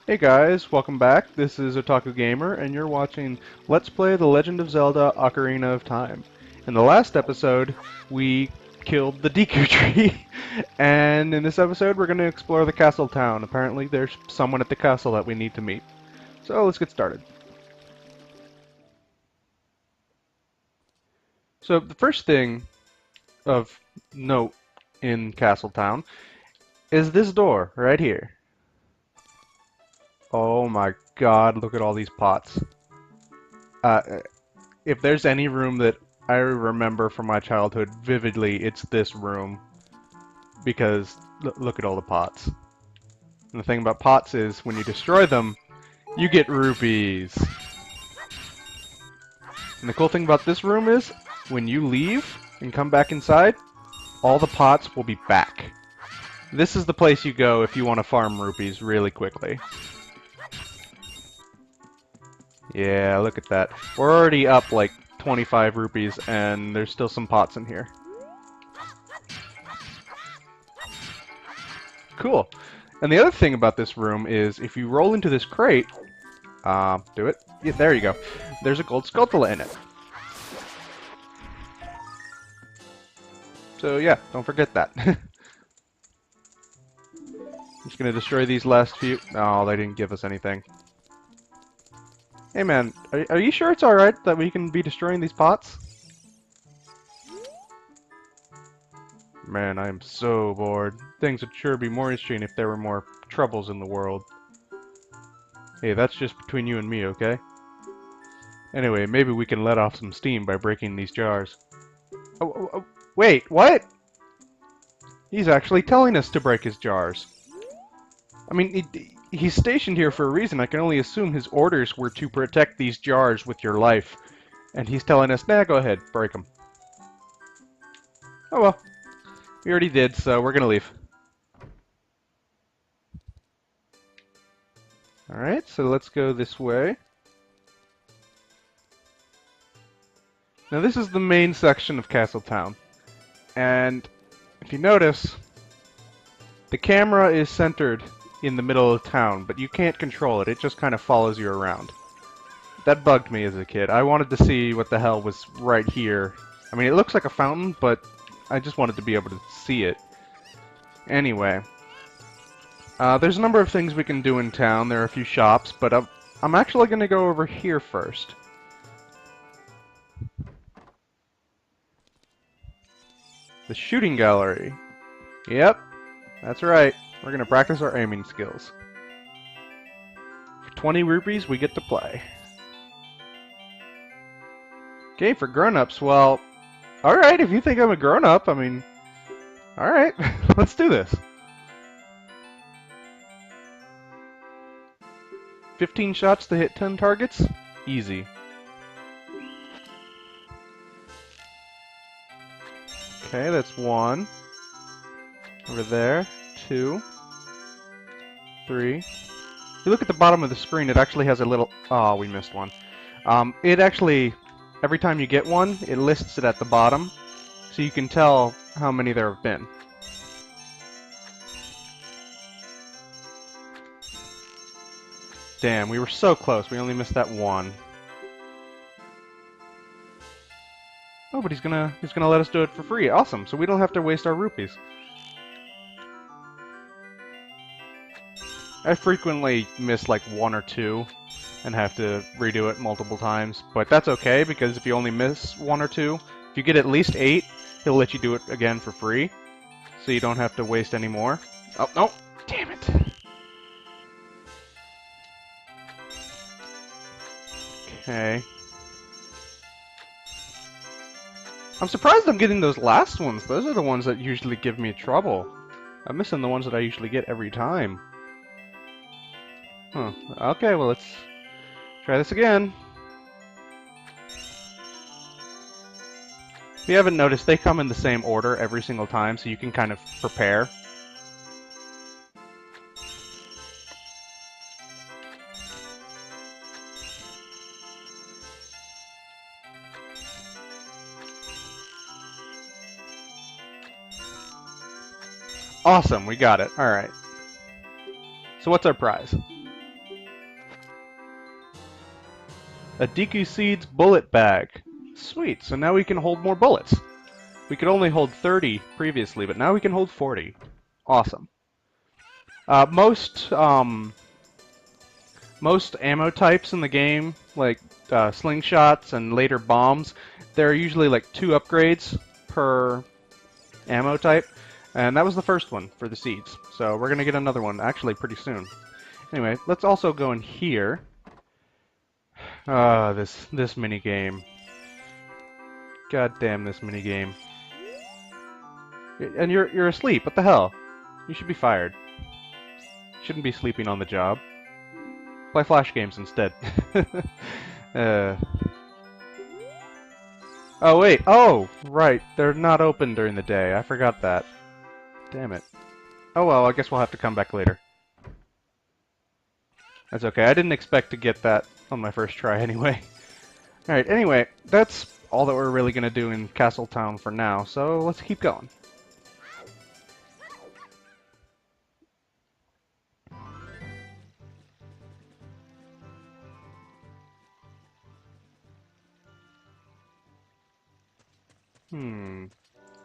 Hey guys, welcome back. This is Otaku Gamer, and you're watching Let's Play The Legend of Zelda Ocarina of Time. In the last episode, we killed the Deku Tree, and in this episode, we're going to explore the castle town. Apparently, there's someone at the castle that we need to meet. So let's get started. So the first thing of note in Castle Town is this door right here. Oh my god, look at all these pots. Uh, if there's any room that I remember from my childhood vividly, it's this room. Because look at all the pots. And the thing about pots is, when you destroy them, you get rupees. And the cool thing about this room is, when you leave and come back inside, all the pots will be back. This is the place you go if you want to farm rupees really quickly. Yeah, look at that. We're already up like 25 rupees, and there's still some pots in here. Cool. And the other thing about this room is, if you roll into this crate, do it. Yeah, there you go. There's a gold Skulltula in it. So yeah, don't forget that. I'm just gonna destroy these last few. Oh, they didn't give us anything. Hey man, are you sure it's alright that we can be destroying these pots? Man, I am so bored. Things would sure be more interesting if there were more troubles in the world. Hey, that's just between you and me, okay? Anyway, maybe we can let off some steam by breaking these jars. Oh, wait, what? He's actually telling us to break his jars. I mean, he's stationed here for a reason. I can only assume his orders were to protect these jars with your life. And he's telling us, nah, go ahead, break them. Oh well. We already did, so we're gonna leave. Alright, so let's go this way. Now this is the main section of Castle Town. And if you notice, the camera is centered in the middle of town, but you can't control it. It just kind of follows you around. That bugged me as a kid. I wanted to see what the hell was right here. I mean, it looks like a fountain, but I just wanted to be able to see it. Anyway, there's a number of things we can do in town. There are a few shops, but I'm actually going to go over here first. The shooting gallery. Yep, that's right. We're going to practice our aiming skills. For 20 rupees, we get to play. Okay, for grown-ups, well, alright, if you think I'm a grown-up, I mean, alright, let's do this. 15 shots to hit 10 targets? Easy. Okay, that's 1. Over there, 2. 3. If you look at the bottom of the screen, it actually has a little... Oh, we missed one. It actually... Every time you get one, it lists it at the bottom, so you can tell how many there have been. Damn, we were so close. We only missed that one. Oh, but he's gonna let us do it for free. Awesome. So we don't have to waste our rupees. I frequently miss like 1 or 2 and have to redo it multiple times, but that's okay because if you only miss 1 or 2, if you get at least 8, he'll let you do it again for free, so you don't have to waste any more. Oh, no! Damn it! Okay. I'm surprised I'm getting those last ones. Those are the ones that usually give me trouble. I'm missing the ones that I usually get every time. Huh. Okay, well, let's try this again. If you haven't noticed, they come in the same order every single time, so you can kind of prepare. Awesome, we got it. Alright. So what's our prize? A Deku Seeds bullet bag. Sweet, so now we can hold more bullets. We could only hold 30 previously, but now we can hold 40. Awesome. Most ammo types in the game, like slingshots and later bombs, there are usually like 2 upgrades per ammo type, and that was the first one for the seeds. So we're gonna get another one actually pretty soon. Anyway, let's also go in here. This mini game. God damn this mini game. And you're asleep. What the hell? You should be fired. Shouldn't be sleeping on the job. Play flash games instead. Oh wait. Oh, right. They're not open during the day. I forgot that. Damn it. Oh well, I guess we'll have to come back later. That's okay. I didn't expect to get that on my first try anyway. Alright, anyway, that's all that we're really going to do in Castle Town for now, so let's keep going.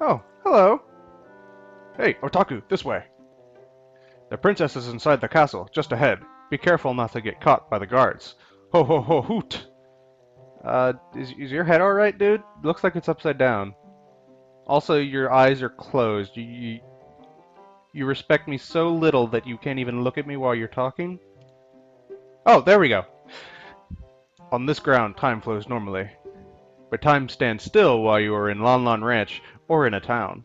Oh, hello. Hey, Otaku, this way. The princess is inside the castle, just ahead. Be careful not to get caught by the guards. Ho ho ho hoot! Is your head alright, dude? Looks like it's upside down. Also, your eyes are closed. You respect me so little that you can't even look at me while you're talking? Oh, there we go. On this ground, time flows normally. But time stands still while you are in Lon Lon Ranch or in a town.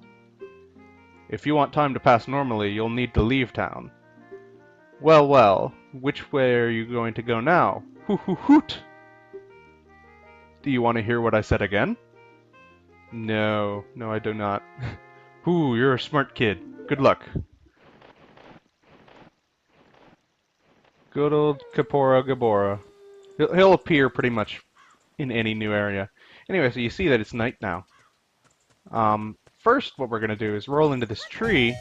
If you want time to pass normally, you'll need to leave town. Well, well, which way are you going to go now? Hoo hoo hoot! Do you want to hear what I said again? No, I do not. Ooh, you're a smart kid. Good luck. Good old Kapora Gabora. He'll appear pretty much in any new area. Anyway, so you see that it's night now. First, what we're going to do is roll into this tree,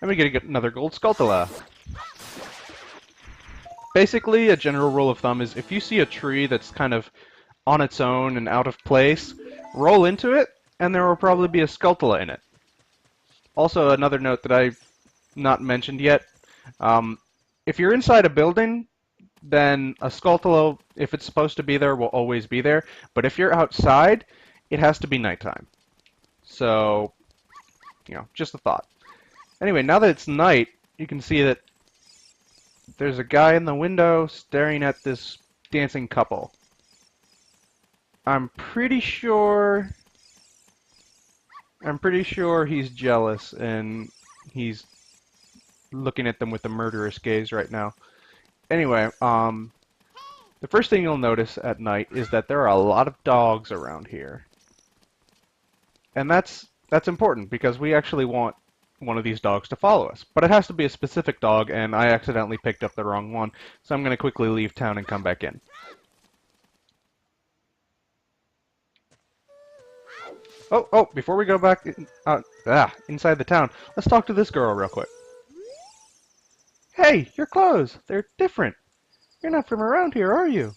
and we get another gold Skulltula. Basically, a general rule of thumb is if you see a tree that's kind of on its own and out of place, roll into it, and there will probably be a Skulltula in it. Also, another note that I've not mentioned yet, if you're inside a building, then a Skulltula, if it's supposed to be there, will always be there. But if you're outside, it has to be nighttime. So, just a thought. Anyway, now that it's night, you can see that there's a guy in the window staring at this dancing couple. I'm pretty sure he's jealous and he's looking at them with a murderous gaze right now. Anyway, the first thing you'll notice at night is that there are a lot of dogs around here. And that's important because we actually want one of these dogs to follow us. But it has to be a specific dog, and I accidentally picked up the wrong one, so I'm going to quickly leave town and come back in. Oh, before we go back inside the town, let's talk to this girl real quick. Hey, your clothes, they're different. You're not from around here, are you?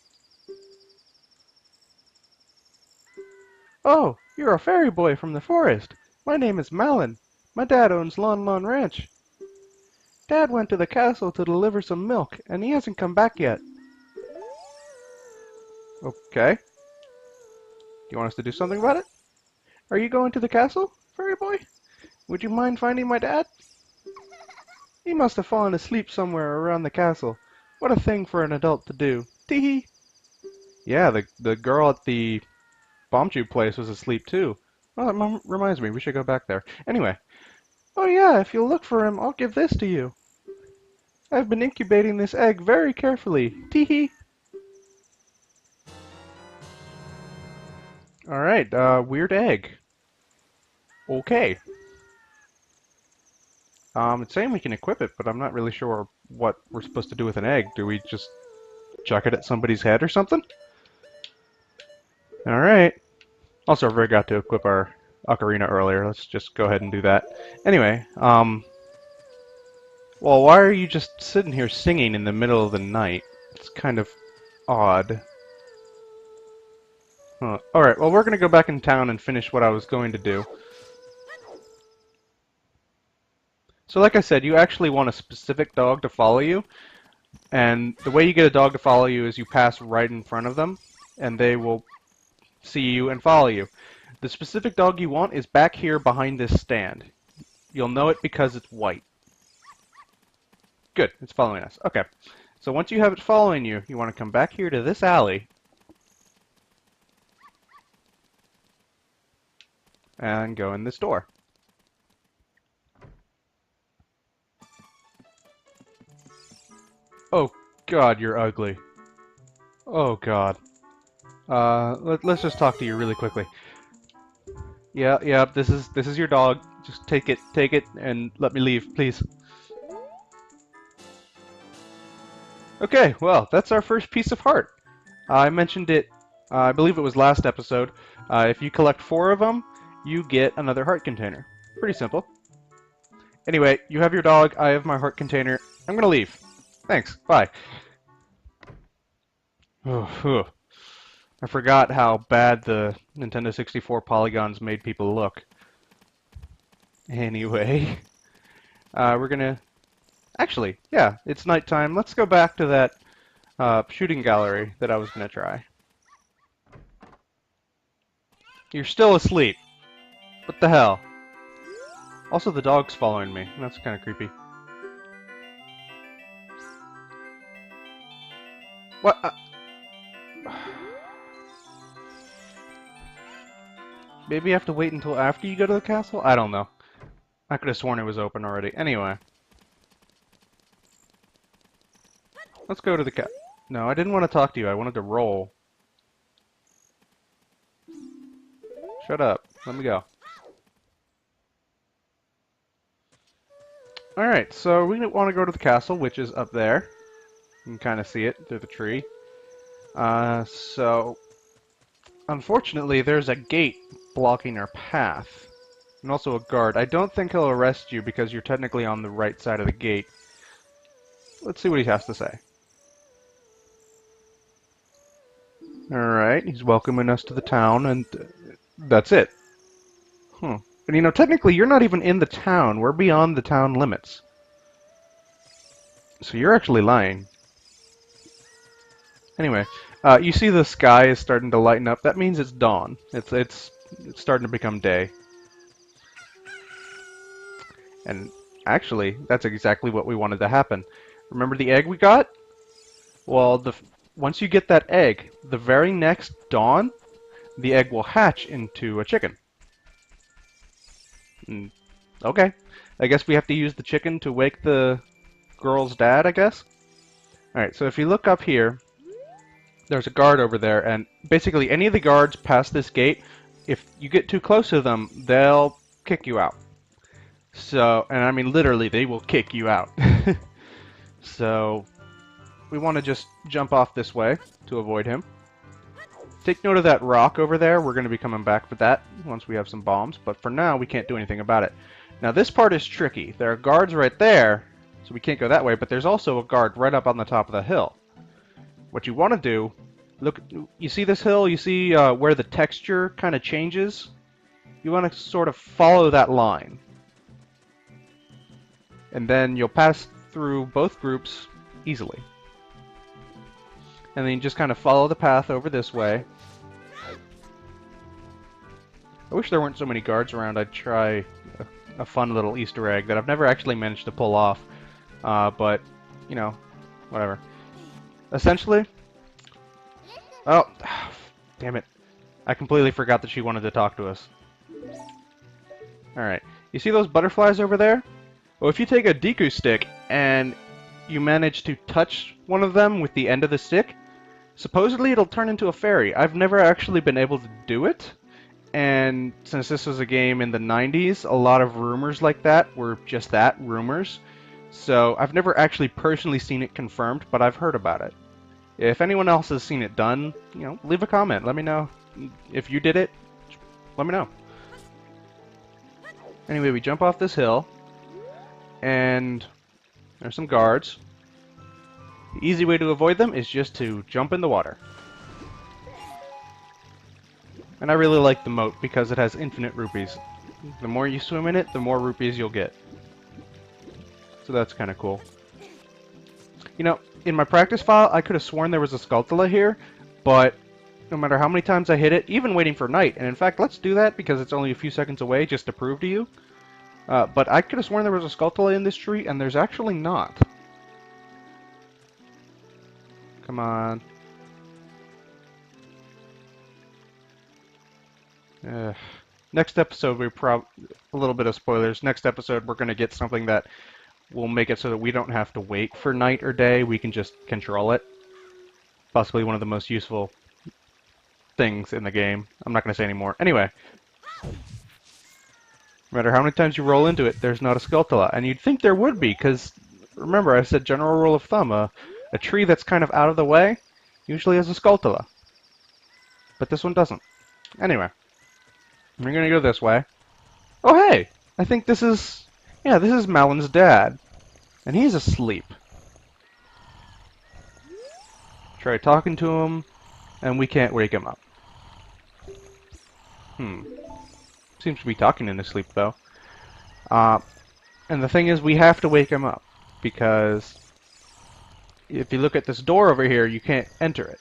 Oh, you're a fairy boy from the forest. My name is Malin. My dad owns Lon Lon Ranch. Dad went to the castle to deliver some milk, and he hasn't come back yet. Okay. Do you want us to do something about it? Are you going to the castle, fairy boy? Would you mind finding my dad? He must have fallen asleep somewhere around the castle. What a thing for an adult to do. Tee-hee. Yeah, the girl at the bomb tube place was asleep too. Well, that reminds me, we should go back there. Anyway. Oh yeah, if you'll look for him, I'll give this to you. I've been incubating this egg very carefully. Tee-hee. Alright, weird egg. Okay. It's saying we can equip it, but I'm not really sure what we're supposed to do with an egg. Do we just chuck it at somebody's head or something? Alright. Also, I forgot to equip our Ocarina earlier. Let's just go ahead and do that. Anyway, well, why are you just sitting here singing in the middle of the night? It's kind of odd. Alright, well we're gonna go back in town and finish what I was going to do. So like I said, you actually want a specific dog to follow you, and the way you get a dog to follow you is you pass right in front of them, and they will see you and follow you. The specific dog you want is back here behind this stand. You'll know it because it's white. Good, it's following us. Okay, so once you have it following you, you want to come back here to this alley and go in this door. Oh God, you're ugly. Oh God. Let's just talk to you really quickly. Yeah, this is your dog. Just take it, and let me leave, please. Okay, well, that's our first piece of heart. I mentioned it, I believe it was last episode. If you collect 4 of them, you get another heart container. Pretty simple. Anyway, you have your dog, I have my heart container. I'm gonna leave. Thanks, bye. I forgot how bad the Nintendo 64 polygons made people look. Anyway, we're gonna... Actually, yeah, it's nighttime. Let's go back to that shooting gallery that I was gonna try. You're still asleep. What the hell? Also, the dog's following me. That's kind of creepy. What? Maybe you have to wait until after you go to the castle? I don't know. I could have sworn it was open already. Anyway. Let's go to the cat. No, I didn't want to talk to you. I wanted to roll. Shut up. Let me go. Alright, so we want to go to the castle, which is up there. You can kind of see it through the tree. So, unfortunately, there's a gate blocking our path. And also a guard. I don't think he'll arrest you because you're technically on the right side of the gate. Let's see what he has to say. Alright, he's welcoming us to the town, and that's it. And you know, technically, you're not even in the town. We're beyond the town limits. So you're actually lying. Anyway, you see the sky is starting to lighten up. That means it's dawn. It's starting to become day. And actually, that's exactly what we wanted to happen. Remember the egg we got? Well, once you get that egg, the very next dawn, the egg will hatch into a chicken. Okay. I guess we have to use the chicken to wake the girl's dad, I guess? Alright, so if you look up here, there's a guard over there, and basically any of the guards past this gate, if you get too close to them, they'll kick you out. So, and I mean literally, they will kick you out. So, we want to just jump off this way to avoid him. Take note of that rock over there. We're going to be coming back for that once we have some bombs, but for now we can't do anything about it. Now this part is tricky. There are guards right there, so we can't go that way, but there's also a guard right up on the top of the hill. What you want to do, look, you see this hill? You see where the texture kind of changes? You want to sort of follow that line. And then you'll pass through both groups easily. And then you just kind of follow the path over this way. I wish there weren't so many guards around. I'd try a fun little Easter egg that I've never actually managed to pull off. But, you know, whatever. Essentially... Oh, damn it. I completely forgot that she wanted to talk to us. Alright. You see those butterflies over there? Well, if you take a Deku stick and you manage to touch one of them with the end of the stick, supposedly it'll turn into a fairy. I've never actually been able to do it. And since this was a game in the 90s, a lot of rumors like that were just that, rumors. So I've never actually personally seen it confirmed, but I've heard about it. If anyone else has seen it done, you know, leave a comment. Let me know. If you did it, let me know. Anyway, we jump off this hill, and there's some guards. The easy way to avoid them is just to jump in the water. And I really like the moat because it has infinite rupees. The more you swim in it, the more rupees you'll get. So that's kind of cool. You know, in my practice file, I could have sworn there was a Skulltula here, but no matter how many times I hit it, even waiting for night, and in fact, let's do that because it's only a few seconds away just to prove to you. But I could have sworn there was a Skulltula in this tree, and there's actually not. Come on. Next episode, a little bit of spoilers. Next episode, we're going to get something that will make it so that we don't have to wait for night or day. We can just control it. Possibly one of the most useful things in the game. I'm not going to say any more. Anyway, no matter how many times you roll into it, there's not a Skulltula. And you'd think there would be, because remember, I said general rule of thumb, a tree that's kind of out of the way usually has a Skulltula. But this one doesn't. Anyway, we're going to go this way. Oh, hey! I think this is... Yeah, this is Malon's dad. And he's asleep. Try talking to him, and we can't wake him up. Seems to be talking in his sleep, though. And the thing is, we have to wake him up, because if you look at this door over here, you can't enter it.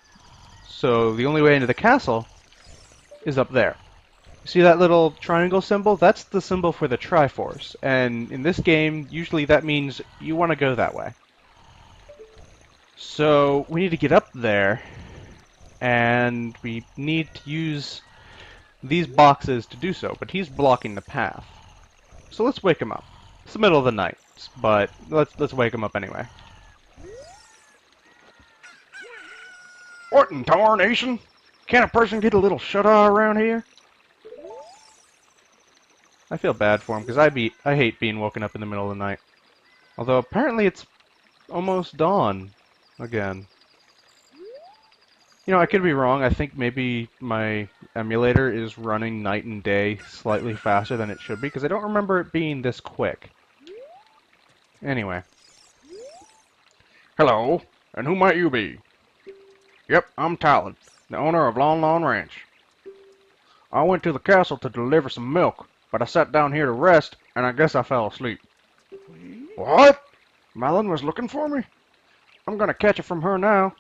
So the only way into the castle is up there. See that little triangle symbol? That's the symbol for the Triforce. And in this game, usually that means you want to go that way. So we need to get up there, and we need to use these boxes to do so, but he's blocking the path. So let's wake him up. It's the middle of the night, but let's wake him up anyway. What in tarnation? Can't a person get a little shut-eye around here? I feel bad for him, because I hate being woken up in the middle of the night. Although apparently it's almost dawn again. You know, I could be wrong. I think maybe my emulator is running night and day slightly faster than it should be, because I don't remember it being this quick. Anyway. Hello, and who might you be? Yep, I'm Talon, the owner of Lon Lon Ranch. I went to the castle to deliver some milk, but I sat down here to rest, and I guess I fell asleep. What? Malon was looking for me? I'm gonna catch it from her now.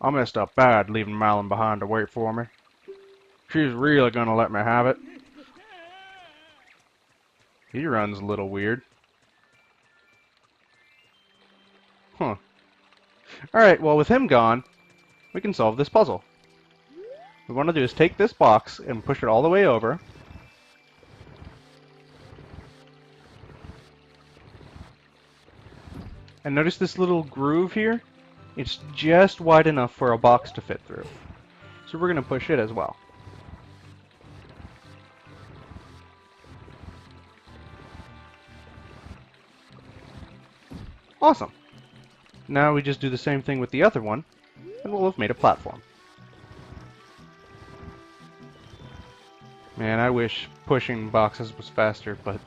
I messed up bad leaving Malon behind to wait for me. She's really gonna let me have it. He runs a little weird. Huh. Alright, well with him gone, we can solve this puzzle. What we want to do is take this box and push it all the way over. And notice this little groove here? It's just wide enough for a box to fit through. So we're going to push it as well. Awesome. Now we just do the same thing with the other one, and we'll have made a platform. Man, I wish pushing boxes was faster, but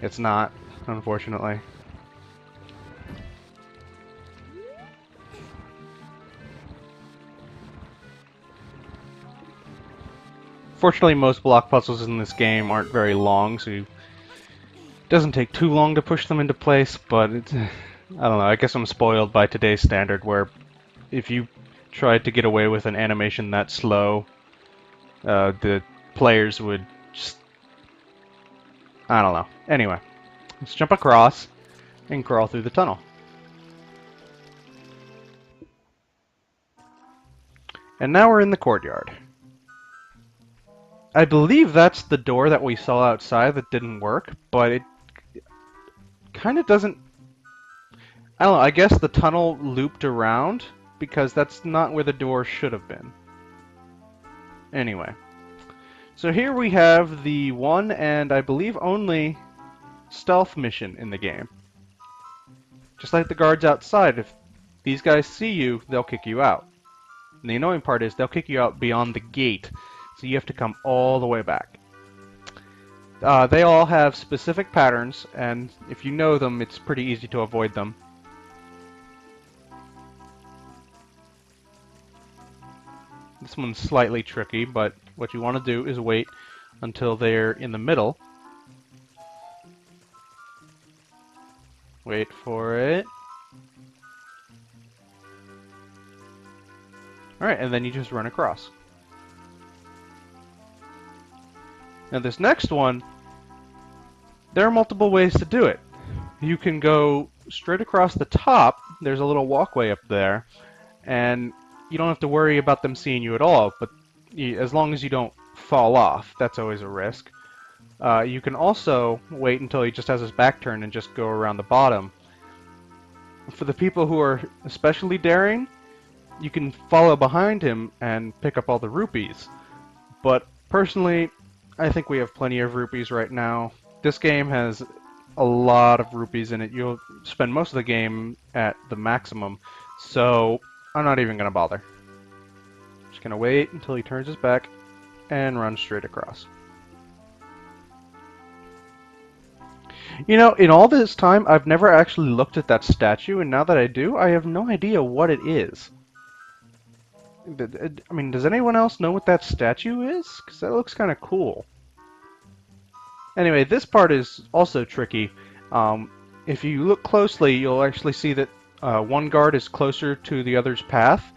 it's not, unfortunately. Fortunately, most block puzzles in this game aren't very long, so it doesn't take too long to push them into place, but it's, I don't know, I guess I'm spoiled by today's standard, where if you tried to get away with an animation that slow, the players would just... I don't know. Anyway, let's jump across and crawl through the tunnel. And now we're in the courtyard. I believe that's the door that we saw outside that didn't work, but it kind of doesn't... I don't know, I guess the tunnel looped around, because that's not where the door should have been. Anyway. So here we have the one and I believe only stealth mission in the game. Just like the guards outside, if these guys see you, they'll kick you out. And the annoying part is they'll kick you out beyond the gate, so you have to come all the way back. They all have specific patterns, and if you know them, it's pretty easy to avoid them. This one's slightly tricky, but what you want to do is wait until they're in the middle. Wait for it. Alright, and then you just run across. Now this next one, there are multiple ways to do it. You can go straight across the top. There's a little walkway up there, and you don't have to worry about them seeing you at all, but as long as you don't fall off, that's always a risk. You can also wait until he just has his back turned and just go around the bottom. For the people who are especially daring, you can follow behind him and pick up all the rupees. But personally, I think we have plenty of rupees right now. This game has a lot of rupees in it. You'll spend most of the game at the maximum, so I'm not even going to bother. Just going to wait until he turns his back and run straight across. You know, in all this time, I've never actually looked at that statue, and now that I do, I have no idea what it is. I mean, does anyone else know what that statue is? Because that looks kind of cool. Anyway, this part is also tricky. If you look closely, you'll actually see that one guard is closer to the other's path.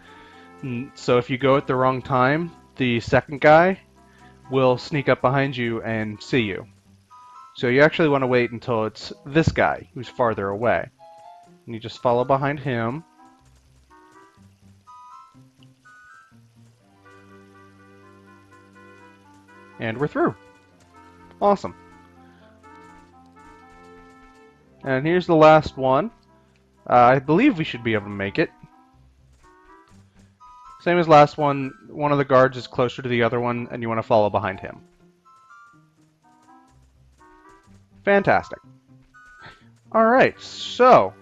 So if you go at the wrong time, the second guy will sneak up behind you and see you. So you actually want to wait until it's this guy who's farther away. And you just follow behind him. And we're through. Awesome. And here's the last one. I believe we should be able to make it. Same as last one, one of the guards is closer to the other one, and you want to follow behind him. Fantastic. Alright, so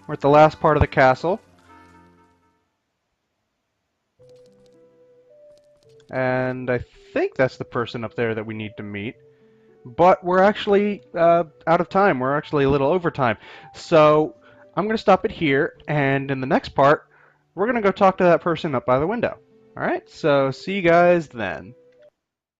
we're at the last part of the castle. And I think that's the person up there that we need to meet. But we're actually out of time. We're actually a little over time. So I'm going to stop it here, and in the next part, we're going to go talk to that person up by the window. Alright, so see you guys then.